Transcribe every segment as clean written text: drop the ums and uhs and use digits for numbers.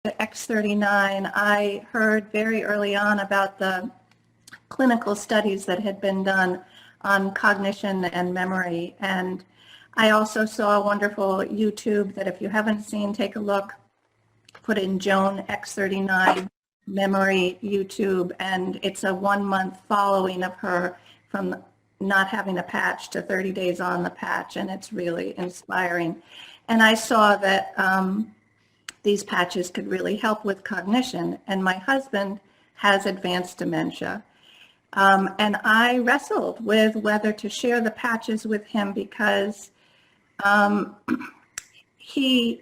X39, I heard very early on about the clinical studies that had been done on cognition and memory. And I also saw a wonderful YouTube that if you haven't seen, take a look, put in Joan X39 memory YouTube, and it's a 1-month following of her from not having a patch to 30 days on the patch, and it's really inspiring. And I saw that these patches could really help with cognition, and my husband has advanced dementia. And I wrestled with whether to share the patches with him because he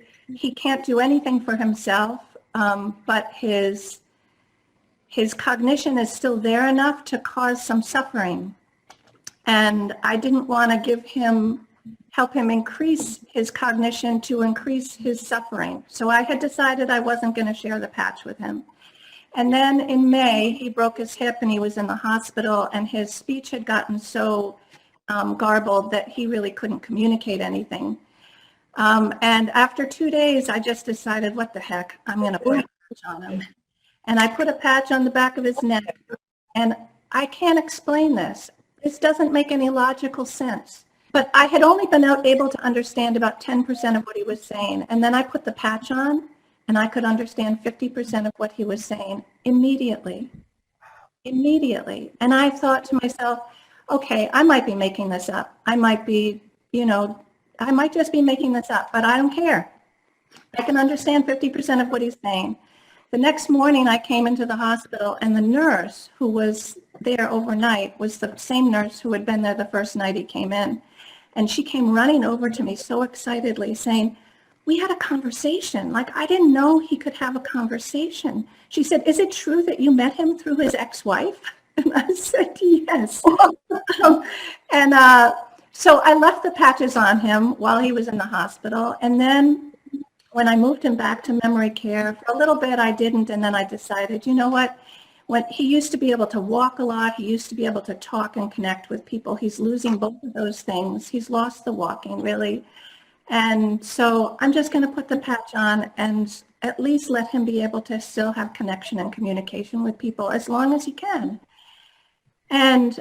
can't do anything for himself, but his cognition is still there enough to cause some suffering. And I didn't want to help him increase his cognition to increase his suffering. So I had decided I wasn't going to share the patch with him. And then in May, he broke his hip and he was in the hospital, and his speech had gotten so garbled that he really couldn't communicate anything. And after 2 days, I just decided, what the heck, I'm going to put a patch on him. And I put a patch on the back of his neck. And I can't explain this. This doesn't make any logical sense. But I had only been able to understand about 10% of what he was saying. And then I put the patch on, and I could understand 50% of what he was saying immediately. Immediately. And I thought to myself, okay, I might be making this up. I might be, I might just be making this up, but I don't care. I can understand 50% of what he's saying. The next morning I came into the hospital, and the nurse who was there overnight was the same nurse who had been there the first night he came in. And she came running over to me so excitedly saying, we had a conversation. Like, I didn't know he could have a conversation. She said, is it true that you met him through his ex-wife? And I said, yes. So I left the patches on him while he was in the hospital. And then when I moved him back to memory care, for a little bit I didn't, and then I decided, you know what? When he used to be able to walk a lot, he used to be able to talk and connect with people. He's losing both of those things. He's lost the walking, really. And so I'm just going to put the patch on and at least let him be able to still have connection and communication with people as long as he can. And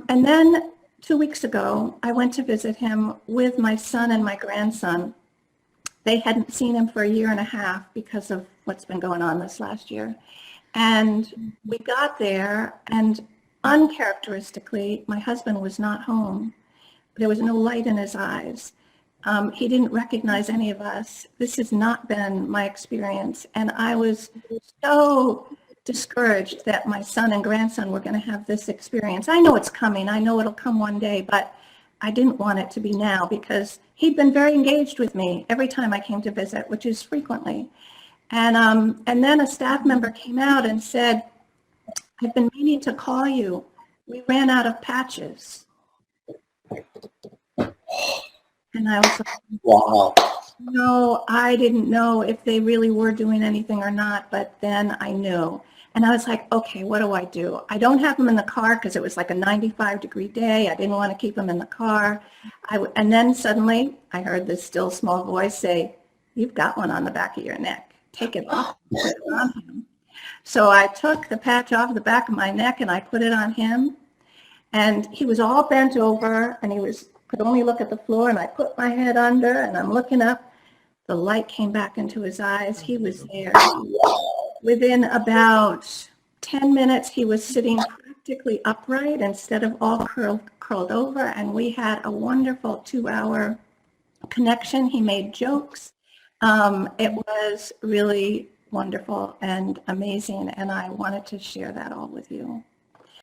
then 2 weeks ago, I went to visit him with my son and my grandson. They hadn't seen him for a year and a half because of what's been going on this last year. And we got there, and uncharacteristically, my husband was not home. There was no light in his eyes. He didn't recognize any of us. This has not been my experience. And I was so discouraged that my son and grandson were going to have this experience. I know it's coming. I know it'll come one day, but I didn't want it to be now because he'd been very engaged with me every time I came to visit, which is frequently. And then a staff member came out and said, I've been meaning to call you. We ran out of patches. And I was like, wow. No, I didn't know if they really were doing anything or not, but then I knew. And I was like, okay, what do I do? I don't have them in the car because it was like a 95-degree day. I didn't want to keep them in the car. And then suddenly I heard this still small voice say, you've got one on the back of your neck. Take it off. Put it on him. So I took the patch off the back of my neck and I put it on him. And he was all bent over and could only look at the floor, and I put my head under and I'm looking up. The light came back into his eyes. He was there. Within about 10 minutes, he was sitting practically upright instead of all curled over, and we had a wonderful 2-hour connection. He made jokes. It was really wonderful and amazing, and I wanted to share that all with you.